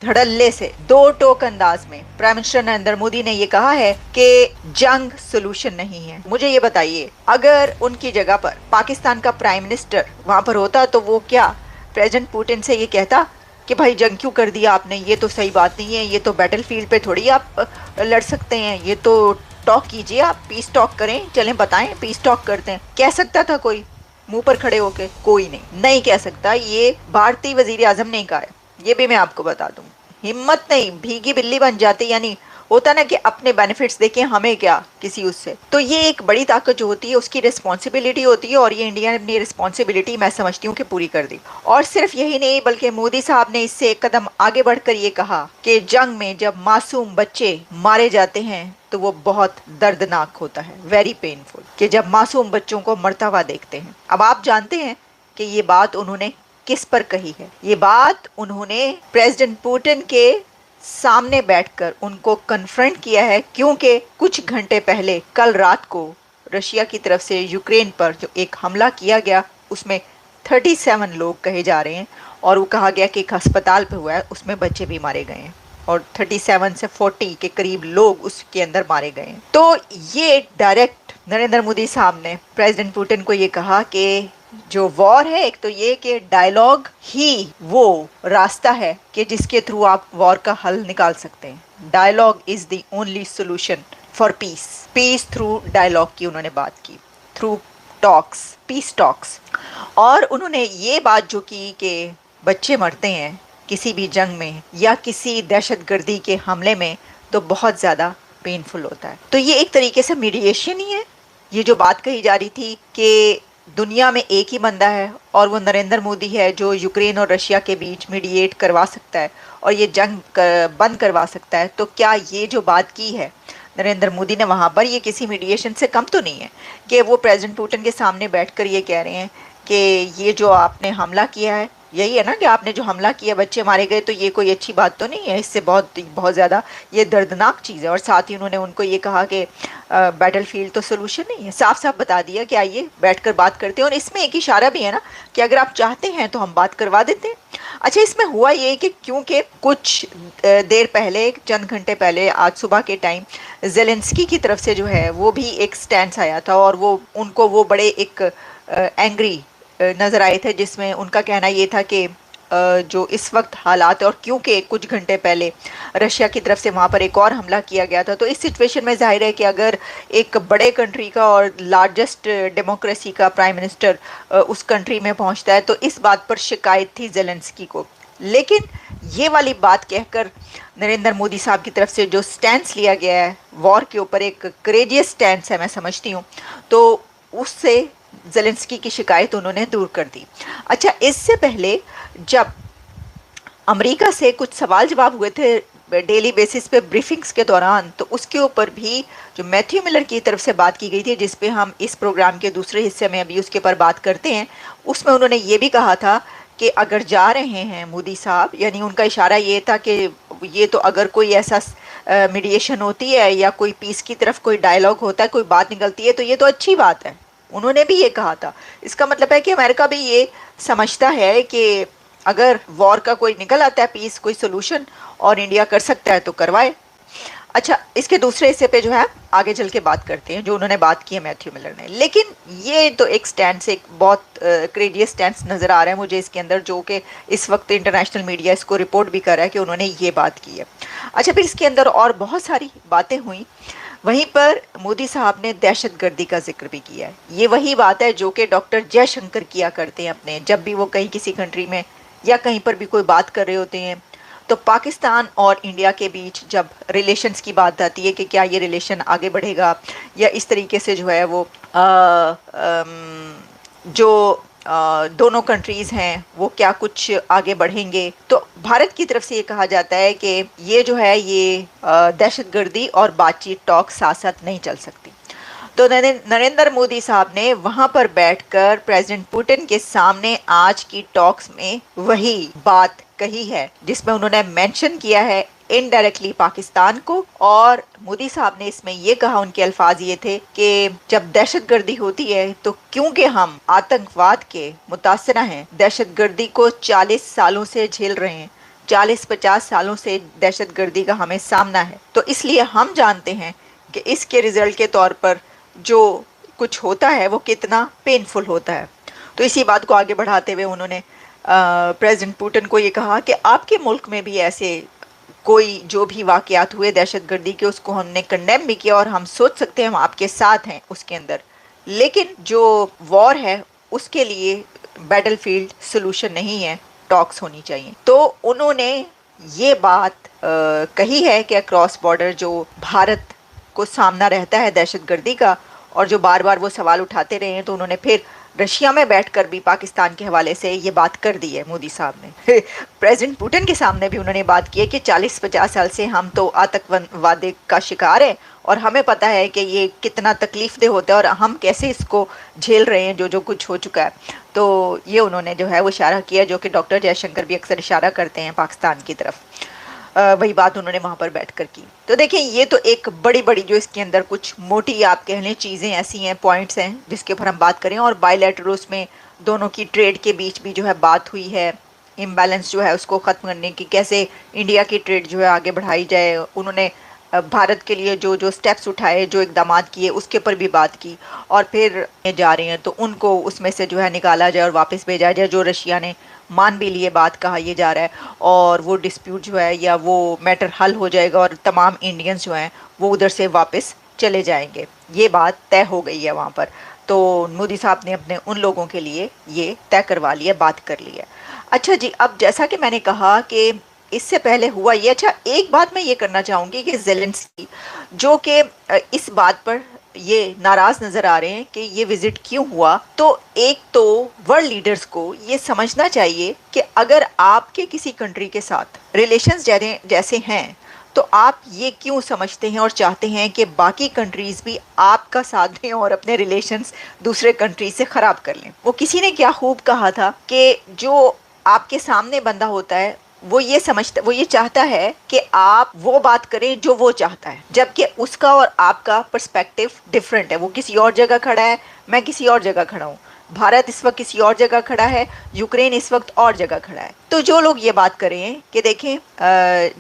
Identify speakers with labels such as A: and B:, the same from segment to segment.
A: धड़ल्ले से दो टोक अंदाज में प्राइम मिनिस्टर नरेंद्र मोदी ने ये कहा है कि जंग सोल्यूशन नहीं है। मुझे ये बताइए, अगर उनकी जगह पर पाकिस्तान का प्राइम मिनिस्टर वहां पर होता तो वो क्या प्रेसिडेंट पुतिन से ये कहता कि भाई जंग क्यों कर दिया आपने, ये तो सही बात नहीं है, ये तो बैटलफील्ड पे थोड़ी आप लड़ सकते हैं, ये तो टॉक कीजिए, आप पीस टॉक करें, चलें बताएं पीस टॉक करते हैं। कह सकता था कोई मुंह पर खड़े होके? कोई नहीं कह सकता। ये भारतीय वजीर आजम ने कहा है, ये भी मैं आपको बता दूं। हिम्मत नहीं, भीगी बिल्ली बन जाती, यानी होता ना कि अपने बेनिफिट्स देखें, हमें क्या किसी उससे। तो ये एक बड़ी ताकत जो होती है उसकी रिस्पॉन्सिबिलिटी होती है, और ये इंडिया ने अपनी रिस्पॉन्सिबिलिटी मैं समझती हूँ कि पूरी कर दी। और सिर्फ यही नहीं बल्कि मोदी साहब ने इससे एक कदम आगे बढ़कर ये कहा कि जंग में जब मासूम बच्चे मारे जाते हैं तो वो बहुत दर्दनाक होता है, वेरी पेनफुल, कि जब मासूम बच्चों को मरता हुआ देखते हैं। अब आप जानते हैं कि ये बात उन्होंने किस पर कही है? ये बात उन्होंने प्रेसिडेंट पुतिन के सामने बैठकर उनको कन्फ्रंट किया है, क्योंकि कुछ घंटे पहले कल रात को रशिया की तरफ से यूक्रेन पर जो एक हमला किया गया उसमें 37 लोग कहे जा रहे हैं, और वो कहा गया कि एक अस्पताल पे हुआ है, उसमें बच्चे भी मारे गए हैं, और 37 से 40 के करीब लोग उसके अंदर मारे गए हैं। तो ये डायरेक्ट नरेंद्र मोदी साहब ने प्रेसिडेंट पुतिन को ये कहा कि जो वॉर है, एक तो ये कि डायलॉग ही वो रास्ता है कि जिसके थ्रू आप वॉर का हल निकाल सकते हैं। Dialogue is the only solution for peace. Peace through dialogue की उन्होंने बात की, थ्रू टॉक्स, पीस टॉक्स। और उन्होंने ये बात जो की कि बच्चे मरते हैं किसी भी जंग में या किसी दहशतगर्दी के हमले में तो बहुत ज़्यादा पेनफुल होता है। तो ये एक तरीके से मीडिएशन ही है। ये जो बात कही जा रही थी कि दुनिया में एक ही बंदा है और वो नरेंद्र मोदी है जो यूक्रेन और रशिया के बीच मीडिएट करवा सकता है और ये जंग बंद करवा सकता है, तो क्या ये जो बात की है नरेंद्र मोदी ने वहाँ पर, ये किसी मीडिएशन से कम तो नहीं है कि वो प्रेसिडेंट पुतिन के सामने बैठकर ये कह रहे हैं कि ये जो आपने हमला किया है, यही है ना कि आपने जो हमला किया बच्चे मारे गए, तो ये कोई अच्छी बात तो नहीं है, इससे बहुत बहुत ज़्यादा ये दर्दनाक चीज़ है। और साथ ही उन्होंने उनको ये कहा कि बैटलफील्ड तो सोल्यूशन नहीं है। साफ साफ बता दिया कि आइए बैठकर बात करते हैं। और इसमें एक इशारा भी है ना कि अगर आप चाहते हैं तो हम बात करवा देते हैं। अच्छा, इसमें हुआ ये कि क्योंकि कुछ देर पहले, चंद घंटे पहले, आज सुबह के टाइम जेलेंस्की की तरफ से जो है वो भी एक स्टैंड आया था, और वो उनको वो बड़े एक एंग्री नज़र आए थे, जिसमें उनका कहना ये था कि जो इस वक्त हालात है, और क्योंकि कुछ घंटे पहले रशिया की तरफ से वहाँ पर एक और हमला किया गया था, तो इस सिचुएशन में जाहिर है कि अगर एक बड़े कंट्री का और लार्जेस्ट डेमोक्रेसी का प्राइम मिनिस्टर उस कंट्री में पहुँचता है तो इस बात पर शिकायत थी जेलेंस्की को। लेकिन ये वाली बात कहकर नरेंद्र मोदी साहब की तरफ से जो स्टैंड लिया गया है वॉर के ऊपर, एक करेजियस स्टैंड है मैं समझती हूँ, तो उससे जेलेंस्की की शिकायत उन्होंने दूर कर दी। अच्छा, इससे पहले जब अमेरिका से कुछ सवाल जवाब हुए थे डेली बेसिस पे ब्रीफिंग्स के दौरान, तो उसके ऊपर भी जो मैथ्यू मिलर की तरफ से बात की गई थी, जिस पे हम इस प्रोग्राम के दूसरे हिस्से में अभी उसके ऊपर बात करते हैं, उसमें उन्होंने ये भी कहा था कि अगर जा रहे हैं मोदी साहब, यानी उनका इशारा ये था कि ये तो अगर कोई ऐसा मीडिएशन होती है या कोई पीस की तरफ कोई डायलॉग होता है, कोई बात निकलती है, तो ये तो अच्छी बात है। उन्होंने भी ये कहा था। इसका मतलब है कि अमेरिका भी ये समझता है कि अगर वॉर का कोई निकल आता है पीस, कोई सोल्यूशन, और इंडिया कर सकता है तो करवाए। अच्छा, इसके दूसरे हिस्से पे जो है आगे चल के बात करते हैं, जो उन्होंने बात की है मैथ्यू मिलर ने। लेकिन ये तो एक स्टैंड से एक बहुत क्रेजियस स्टैंड नज़र आ रहा है मुझे इसके अंदर, जो कि इस वक्त इंटरनेशनल मीडिया इसको रिपोर्ट भी कर रहा है कि उन्होंने ये बात की है। अच्छा, फिर इसके अंदर और बहुत सारी बातें हुई। वहीं पर मोदी साहब ने दहशतगर्दी का जिक्र भी किया है। ये वही बात है जो कि डॉक्टर जयशंकर किया करते हैं अपने, जब भी वो कहीं किसी कंट्री में या कहीं पर भी कोई बात कर रहे होते हैं, तो पाकिस्तान और इंडिया के बीच जब रिलेशंस की बात आती है कि क्या ये रिलेशन आगे बढ़ेगा या इस तरीके से जो है वो जो दोनों कंट्रीज़ हैं वो क्या कुछ आगे बढ़ेंगे, तो भारत की तरफ से ये कहा जाता है कि ये जो है ये दहशतगर्दी और बातचीत टॉक साथ साथ नहीं चल सकती। तो नरेंद्र मोदी साहब ने वहाँ पर बैठकर प्रेसिडेंट पुतिन के सामने आज की टॉक्स में वही बात कही है, जिसमें उन्होंने मेंशन किया है इनडायरेक्टली पाकिस्तान को। और मोदी साहब ने इसमें ये कहा, उनके अल्फाज ये थे कि जब दहशतगर्दी होती है तो क्योंकि हम आतंकवाद के मुतासरा हैं, दहशतगर्दी को 40 सालों से झेल रहे हैं, 40-50 सालों से दहशतगर्दी का हमें सामना है, तो इसलिए हम जानते हैं कि इसके रिजल्ट के तौर पर जो कुछ होता है वो कितना पेनफुल होता है। तो इसी बात को आगे बढ़ाते हुए उन्होंने प्रेसिडेंट पुतिन को ये कहा कि आपके मुल्क में भी ऐसे कोई जो भी वाकयात हुए दहशतगर्दी के, उसको हमने कंडेम भी किया और हम सोच सकते हैं हम आपके साथ हैं उसके अंदर, लेकिन जो वॉर है उसके लिए बैटलफील्ड सोल्यूशन नहीं है, टॉक्स होनी चाहिए। तो उन्होंने ये बात कही है कि अक्रॉस बॉर्डर जो भारत को सामना रहता है दहशतगर्दी का, और जो बार बार वो सवाल उठाते रहे हैं, तो उन्होंने फिर रशिया में बैठकर भी पाकिस्तान के हवाले से ये बात कर दी है मोदी साहब ने। प्रेसिडेंट पुतिन के सामने भी उन्होंने बात की है कि 40-50 साल से हम तो आतंकवाद का शिकार हैं और हमें पता है कि ये कितना तकलीफदेह होता है और हम कैसे इसको झेल रहे हैं जो जो कुछ हो चुका है। तो ये उन्होंने जो है वो इशारा किया, जो कि डॉक्टर जयशंकर भी अक्सर इशारा करते हैं पाकिस्तान की तरफ। वही बात उन्होंने वहाँ पर बैठकर की। तो देखें, ये तो एक बड़ी बड़ी जो इसके अंदर कुछ मोटी आप कह लें चीज़ें ऐसी हैं, पॉइंट्स हैं जिसके ऊपर हम बात करें। और बायलैटरल उसमें दोनों की ट्रेड के बीच भी जो है बात हुई है, इम्बैलेंस जो है उसको ख़त्म करने की, कैसे इंडिया की ट्रेड जो है आगे बढ़ाई जाए। उन्होंने भारत के लिए जो जो स्टेप्स उठाए, जो इकदाम किए, उसके ऊपर भी बात की। और फिर जा रहे हैं तो उनको उसमें से जो है निकाला जाए और वापस भेजा जाए। जो रशिया ने मान भी लिए बात कहा यह जा रहा है, और वो डिस्प्यूट जो है या वो मैटर हल हो जाएगा और तमाम इंडियंस जो हैं वो उधर से वापस चले जाएंगे। ये बात तय हो गई है वहाँ पर। तो मोदी साहब ने अपने उन लोगों के लिए ये तय करवा लिया, बात कर ली है। अच्छा जी, अब जैसा कि मैंने कहा कि इससे पहले हुआ ये, अच्छा एक बात मैं ये करना चाहूँगी कि ज़ेलेंस्की जो कि इस बात पर ये नाराज़ नज़र आ रहे हैं कि ये विज़िट क्यों हुआ, तो एक तो वर्ल्ड लीडर्स को ये समझना चाहिए कि अगर आपके किसी कंट्री के साथ रिलेशंस जैसे हैं, तो आप ये क्यों समझते हैं और चाहते हैं कि बाकी कंट्रीज़ भी आपका साथ दें और अपने रिलेशंस दूसरे कंट्री से ख़राब कर लें। वो किसी ने क्या खूब कहा था कि जो आपके सामने बंदा होता है वो ये चाहता है कि आप वो बात करें जो वो चाहता है, जबकि उसका और आपका पर्सपेक्टिव डिफरेंट है। वो किसी और जगह खड़ा है, मैं किसी और जगह खड़ा हूँ। भारत इस वक्त किसी और जगह खड़ा है, यूक्रेन इस वक्त और जगह खड़ा है। तो जो लोग ये बात कर रहे हैं कि देखें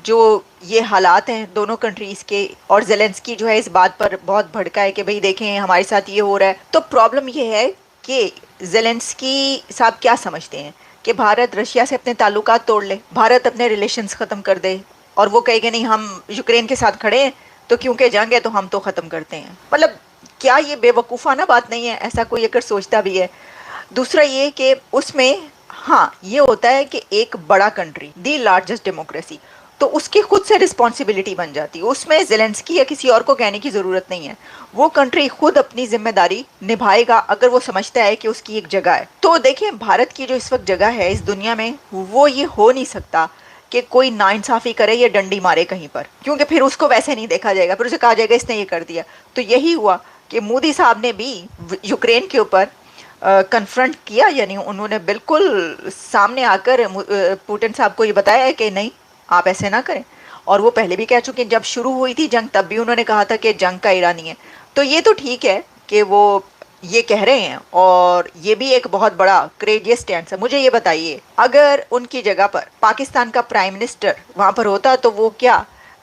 A: जो ये हालात हैं दोनों कंट्रीज़ के, और ज़ेलेंस्की जो है इस बात पर बहुत भड़का है कि भाई देखें हमारे साथ ये हो रहा है, तो प्रॉब्लम ये है कि ज़ेलेंस्की साहब क्या समझते हैं कि भारत रशिया से अपने ताल्लुकात तोड़ ले, भारत अपने रिलेशंस ख़त्म कर दे, और वो कहेगा नहीं हम यूक्रेन के साथ खड़े हैं तो क्योंकि जंग है तो हम तो ख़त्म करते हैं। मतलब क्या ये बेवकूफ़ाना बात नहीं है? ऐसा कोई अगर सोचता भी है। दूसरा ये कि उसमें हाँ ये होता है कि एक बड़ा कंट्री, दी लार्जेस्ट डेमोक्रेसी, तो उसकी खुद से रिस्पॉन्सिबिलिटी बन जाती है। उसमें ज़ेलेंस्की या किसी और को कहने की ज़रूरत नहीं है। वो कंट्री खुद अपनी जिम्मेदारी निभाएगा अगर वो समझता है कि उसकी एक जगह है। तो देखें, भारत की जो इस वक्त जगह है इस दुनिया में, वो ये हो नहीं सकता कि कोई नाइंसाफ़ी करे या डंडी मारे कहीं पर, क्योंकि फिर उसको वैसे नहीं देखा जाएगा, फिर उसे कहा जाएगा इसने ये कर दिया। तो यही हुआ कि मोदी साहब ने भी यूक्रेन के ऊपर कन्फ्रंट किया, यानी उन्होंने बिल्कुल सामने आकर पुतिन साहब को ये बताया है कि नहीं आप ऐसे ना करें। और वो पहले भी कह चुके हैं, जब शुरू हुई थी जंग तब भी उन्होंने कहा था कि जंग का इरादा नहीं है। तो ये तो ठीक है कि वो ये कह रहे हैं, और ये भी एक बहुत बड़ा क्रेजियस स्टैंड है। मुझे ये बताइए, अगर उनकी जगह पर पाकिस्तान का प्राइम मिनिस्टर वहाँ पर होता तो वो क्या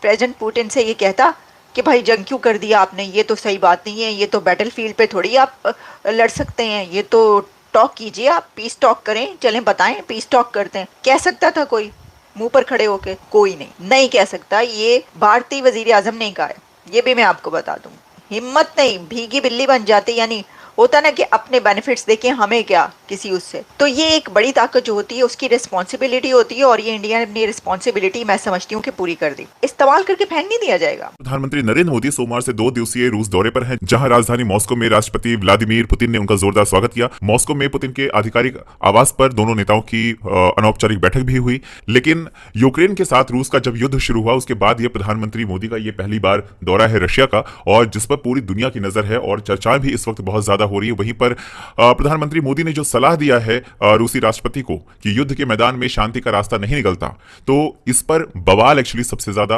A: प्रेसिडेंट पुतिन से ये कहता कि भाई जंग क्यों कर दिया आपने, ये तो सही बात नहीं है, ये तो बैटल फील्ड पे थोड़ी आप लड़ सकते हैं, ये तो टॉक कीजिए, आप पीस टॉक करें, चलें बताएं पीस टॉक करते हैं। कह सकता था कोई मुंह पर खड़े होके? कोई नहीं कह सकता। ये भारतीय वजीर आजम ने कहा है, ये भी मैं आपको बता दूं। हिम्मत नहीं, भीगी बिल्ली बन जाती, यानी होता ना कि अपने बेनिफिट्स देखें, हमें क्या किसी उससे। तो ये एक बड़ी ताकत जो होती है उसकी रिस्पॉन्सिबिलिटी होती है, और ये इंडिया ने अपनी रिस्पॉन्सिबिलिटी मैं समझती हूँ कि पूरी कर दी, इस्तेमाल करके फेंक नहीं दिया जाएगा।
B: प्रधानमंत्री नरेंद्र मोदी सोमवार से 2 दिवसीय रूस दौरे पर हैं, जहां राजधानी मॉस्को में राष्ट्रपति व्लादिमीर पुतिन ने उनका जोरदार स्वागत किया। मॉस्को में पुतिन के आधिकारिक आवास पर दोनों नेताओं की अनौपचारिक बैठक भी हुई। लेकिन यूक्रेन के साथ रूस का जब युद्ध शुरू हुआ उसके बाद ये प्रधानमंत्री मोदी का ये पहली बार दौरा है रशिया का, और जिस पर पूरी दुनिया की नजर है और चर्चाएं भी इस वक्त बहुत ज्यादा हो रही है। वहीं पर प्रधानमंत्री मोदी ने जो सलाह दिया है रूसी राष्ट्रपति को कि युद्ध के मैदान में शांति का रास्ता नहीं निकलता, तो इस पर बवाल एक्चुअली सबसे ज्यादा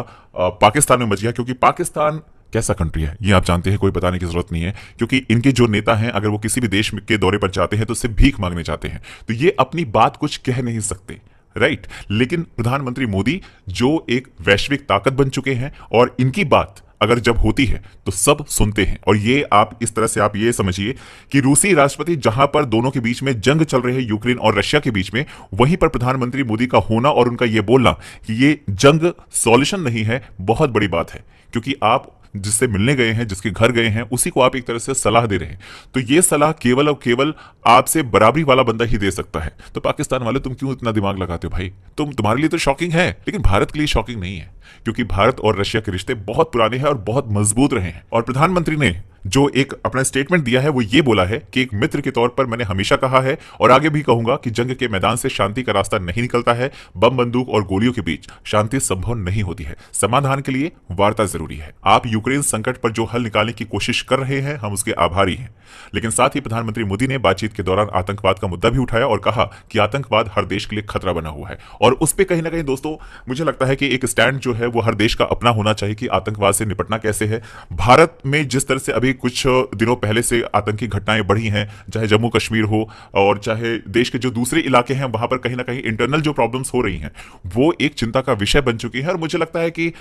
B: पाकिस्तान में मच गया, क्योंकि पाकिस्तान कैसा कंट्री है ये आप जानते हैं, कोई बताने की जरूरत नहीं है। क्योंकि इनके जो नेता हैं अगर वो किसी भी देश के दौरे पर जाते हैं तो सिर्फ भीख मांगने जाते हैं, तो ये अपनी बात कुछ कह नहीं सकते। राइट। लेकिन प्रधानमंत्री मोदी जो एक वैश्विक ताकत बन चुके हैं और इनकी बात अगर जब होती है तो सब सुनते हैं। और ये आप इस तरह से आप ये समझिए कि रूसी राष्ट्रपति जहां पर दोनों के बीच में जंग चल रही है, यूक्रेन और रशिया के बीच में, वहीं पर प्रधानमंत्री मोदी का होना और उनका ये बोलना कि ये जंग सॉल्यूशन नहीं है, बहुत बड़ी बात है। क्योंकि आप जिससे मिलने गए हैं, जिसके घर गए हैं, उसी को आप एक तरह से सलाह दे रहे हैं। तो ये सलाह केवल और केवल आपसे बराबरी वाला बंदा ही दे सकता है। तो पाकिस्तान वाले तुम क्यों इतना दिमाग लगाते हो भाई? तुम्हारे लिए तो शॉकिंग है, लेकिन भारत के लिए शॉकिंग नहीं है, क्योंकि भारत और रशिया के रिश्ते बहुत पुराने हैं और बहुत मजबूत रहे हैं। और प्रधानमंत्री ने जो एक अपना स्टेटमेंट दिया है वो ये बोला है कि एक मित्र के तौर पर मैंने हमेशा कहा है और आगे भी कहूंगा कि जंग के मैदान से शांति का रास्ता नहीं निकलता है। बम बंदूक और गोलियों के बीच शांति संभव नहीं होती है। समाधान के लिए वार्ता जरूरी है। आप यूक्रेन संकट पर जो हल निकालने की कोशिश कर रहे हैं, हम उसके आभारी हैं। लेकिन साथ ही प्रधानमंत्री मोदी ने बातचीत के दौरान आतंकवाद का मुद्दा भी उठाया और कहा कि आतंकवाद हर देश के लिए खतरा बना हुआ है। और उस पर कहीं ना कहीं दोस्तों मुझे लगता है कि एक स्टैंड जो है वो हर देश का अपना होना चाहिए कि आतंकवाद से निपटना कैसे है। भारत में जिस तरह से अभी कुछ दिनों पहले से आतंकी घटनाएं बढ़ी हैं, चाहे जम्मू कश्मीर हो और चाहे देश के जो दूसरे इलाके हैं, वहां पर कहीं ना कहीं इंटरनल जो प्रॉब्लम्स हो रही हैं वो एक चिंता का विषय बन चुकी है। और मुझे लगता है कि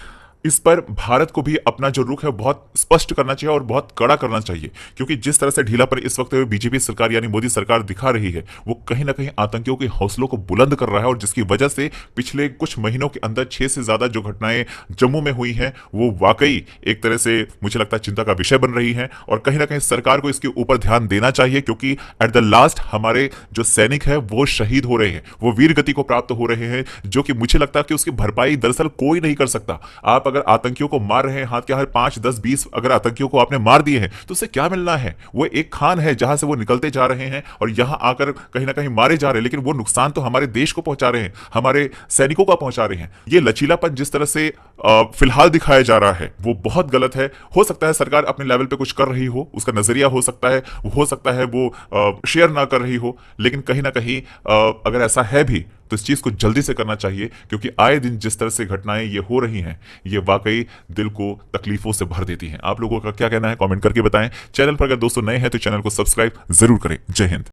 B: इस पर भारत को भी अपना जो रुख है बहुत स्पष्ट करना चाहिए और बहुत कड़ा करना चाहिए। क्योंकि जिस तरह से ढीला पर इस वक्त बीजेपी सरकार यानी मोदी सरकार दिखा रही है, वो कहीं ना कहीं आतंकियों के हौसलों को बुलंद कर रहा है। और जिसकी वजह से पिछले कुछ महीनों के अंदर 6 से ज्यादा जो घटनाएं जम्मू में हुई हैं वो वाकई एक तरह से मुझे लगता है चिंता का विषय बन रही है। और कहीं ना कहीं सरकार को इसके ऊपर ध्यान देना चाहिए, क्योंकि एट द लास्ट हमारे जो सैनिक है वो शहीद हो रहे हैं, वो वीर गति को प्राप्त हो रहे हैं, जो कि मुझे लगता है कि उसकी भरपाई दरअसल कोई नहीं कर सकता। आप अगर आतंकियों को मार रहे हैं, हाथ के हर 5, 10, 20 अगर आतंकियों को आपने मार दिए हैं तो उससे क्या मिलना है? वो एक खान है जहां से वो निकलते जा रहे हैं और यहां आकर कहीं ना कहीं मारे जा रहे हैं, लेकिन वो नुकसान तो हमारे देश को पहुंचा रहे हैं, हमारे सैनिकों का पहुंचा रहे हैं। ये लचीलापन जिस तरह से फिलहाल दिखाया जा रहा है वो बहुत गलत है। हो सकता है सरकार अपने लेवल पे कुछ कर रही हो, उसका नजरिया हो सकता है वो शेयर ना कर रही हो, लेकिन कहीं ना कहीं अगर ऐसा है भी तो इस चीज को जल्दी से करना चाहिए। क्योंकि आए दिन जिस तरह से घटनाएं ये हो रही हैं ये वाकई दिल को तकलीफों से भर देती हैं। आप लोगों का क्या कहना है कमेंट करके बताएं। चैनल पर अगर दोस्तों नए हैं तो चैनल को सब्सक्राइब जरूर करें। जय हिंद।